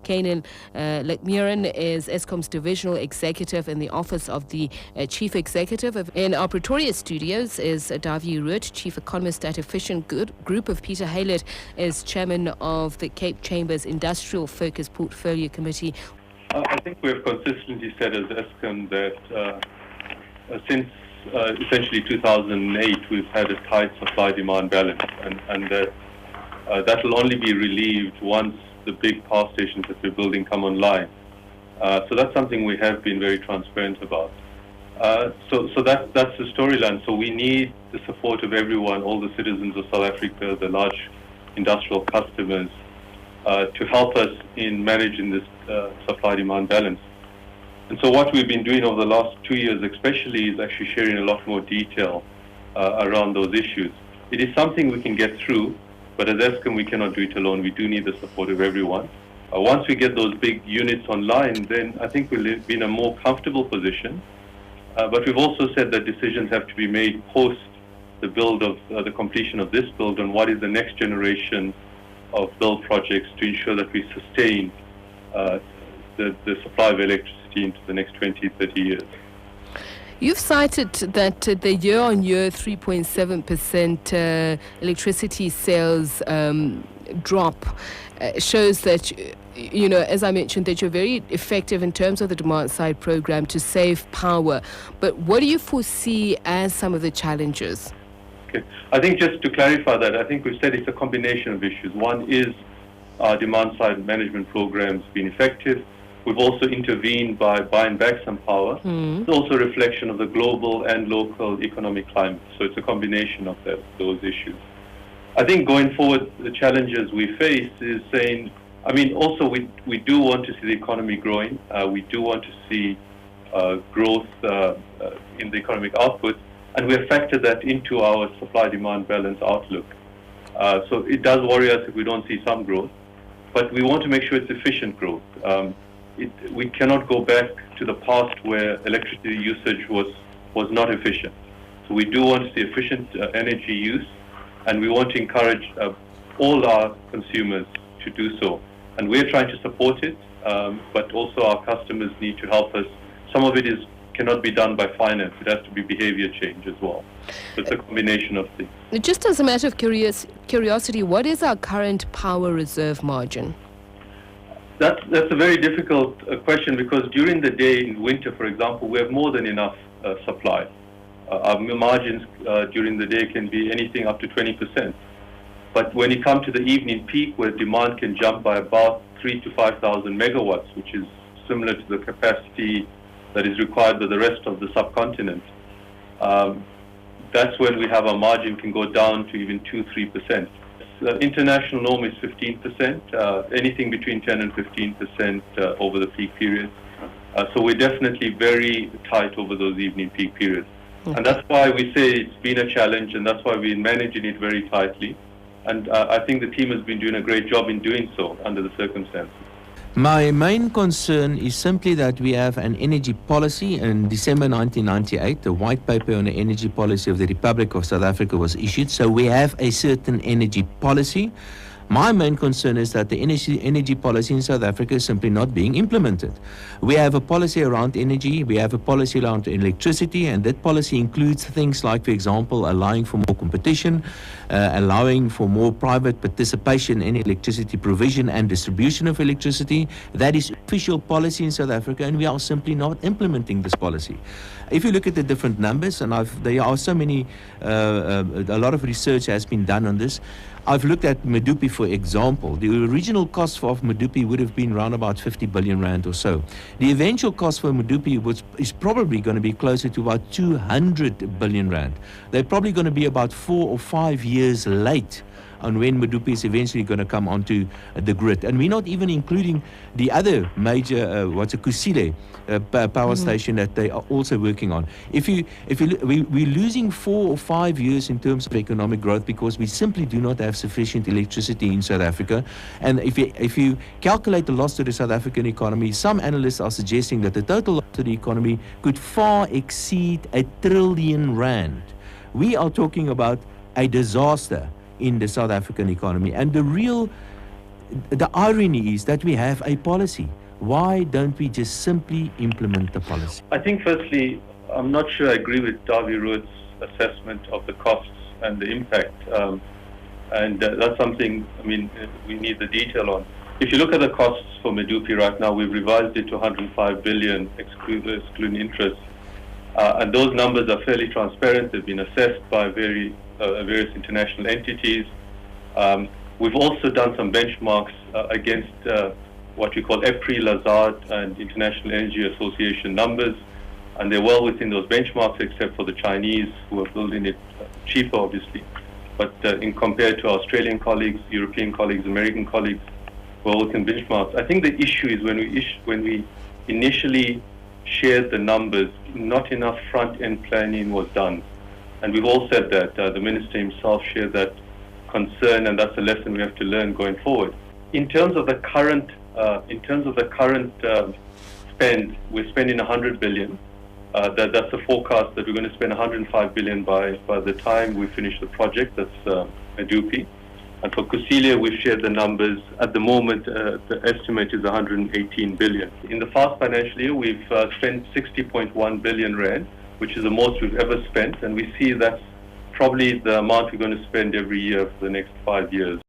Kanan Lekmuren is Eskom's Divisional Executive in the Office of the Chief Executive. In our Pretoria studios is Davie Root, Chief Economist at Efficient Group of Peter Haylett is Chairman of the Cape Chamber's Industrial Focus Portfolio Committee. I think we have consistently said as Eskom that since essentially 2008 we've had a tight supply-demand balance, and that will only be relieved once the big power stations that we're building come online. So that's something we have been very transparent about. So that's the storyline. So we need the support of everyone, all the citizens of South Africa, the large industrial customers, to help us in managing this supply-demand balance. And so what we've been doing over the last 2 years especially is actually sharing a lot more detail around those issues. It is something we can get through, but as Eskom we cannot do it alone. We do need the support of everyone. Once we get those big units online, then I think we'll be in a more comfortable position. But we've also said that decisions have to be made post the build of the completion of this build on what is the next generation of build projects to ensure that we sustain the supply of electricity into the next 20, 30 years. You've cited that the year-on-year 3.7% electricity sales drop shows that, you know, as I mentioned, that you're very effective in terms of the demand-side program to save power. But what do you foresee as some of the challenges? Okay. I think just to clarify that, I think we've said it's a combination of issues. One is our demand-side management programs being effective. We've also intervened by buying back some power. It's also a reflection of the global and local economic climate. So it's a combination of those issues. I think going forward, the challenges we face is saying, I mean, also we do want to see the economy growing. We do want to see growth in the economic output. And we have factored that into our supply-demand balance outlook. So it does worry us if we don't see some growth, but we want to make sure it's efficient growth. We cannot go back to the past where electricity usage was not efficient. So we do want to see efficient energy use, and we want to encourage all our consumers to do so. And we're trying to support it, but also our customers need to help us. Some of it cannot be done by finance. It has to be behavior change as well. So it's a combination of things. Just as a matter of curiosity, what is our current power reserve margin? That's a very difficult question, because during the day in winter, for example, we have more than enough supply. Our margins during the day can be anything up to 20%. But when you come to the evening peak, where demand can jump by about 3,000 to 5,000 megawatts, which is similar to the capacity that is required by the rest of the subcontinent, that's when we have our margin can go down to even 2-3%. The international norm is 15%, anything between 10 and 15% over the peak periods. So we're definitely very tight over those evening peak periods. Okay. And that's why we say it's been a challenge, and that's why we're managing it very tightly. And I think the team has been doing a great job in doing so under the circumstances. My main concern is simply that we have an energy policy. In December 1998, the white paper on the energy policy of the Republic of South Africa was issued. So we have a certain energy policy. My main concern is that the energy policy in South Africa is simply not being implemented. We have a policy around energy, we have a policy around electricity, and that policy includes things like, for example, allowing for more competition, allowing for more private participation in electricity provision and distribution of electricity. That is official policy in South Africa, and we are simply not implementing this policy. If you look at the different numbers, and there are so many, a lot of research has been done on this. I've looked at Medupi, for example. The original cost of Medupi would have been around about 50 billion rand or so. The eventual cost for Medupi is probably going to be closer to about 200 billion rand. They're probably going to be about 4 or 5 years late on when Medupi is eventually going to come onto the grid. And we're not even including the other major, Kusile power station that they are also working on. We're losing 4 or 5 years in terms of economic growth because we simply do not have sufficient electricity in South Africa. And if you calculate the loss to the South African economy, some analysts are suggesting that the total loss to the economy could far exceed R1 trillion. We are talking about a disaster in the South African economy. And the real the irony is that we have a policy. Why don't we just simply implement the policy? I think firstly, I'm not sure I agree with Davi Ruud's assessment of the costs and the impact. That's something, we need the detail on. If you look at the costs for Medupi right now, we've revised it to 105 billion, excluding interest. And those numbers are fairly transparent. They've been assessed by various international entities. We've also done some benchmarks against what we call EPRI, Lazard, and International Energy Association numbers. And they're well within those benchmarks, except for the Chinese, who are building it cheaper, obviously. But in compared to our Australian colleagues, European colleagues, American colleagues, well within benchmarks. I think the issue is when we initially shared the numbers, not enough front-end planning was done. And we've all said that. The minister himself shared that concern, and that's a lesson we have to learn going forward. In terms of the current spend, we're spending 100 billion. That's a forecast that we're going to spend 105 billion by the time we finish the project. That's Medupi. And for Kusilia, we've shared the numbers. At the moment, the estimate is 118 billion. In the past financial year, we've spent 60.1 billion rand, which is the most we've ever spent. And we see that's probably the amount we're going to spend every year for the next 5 years.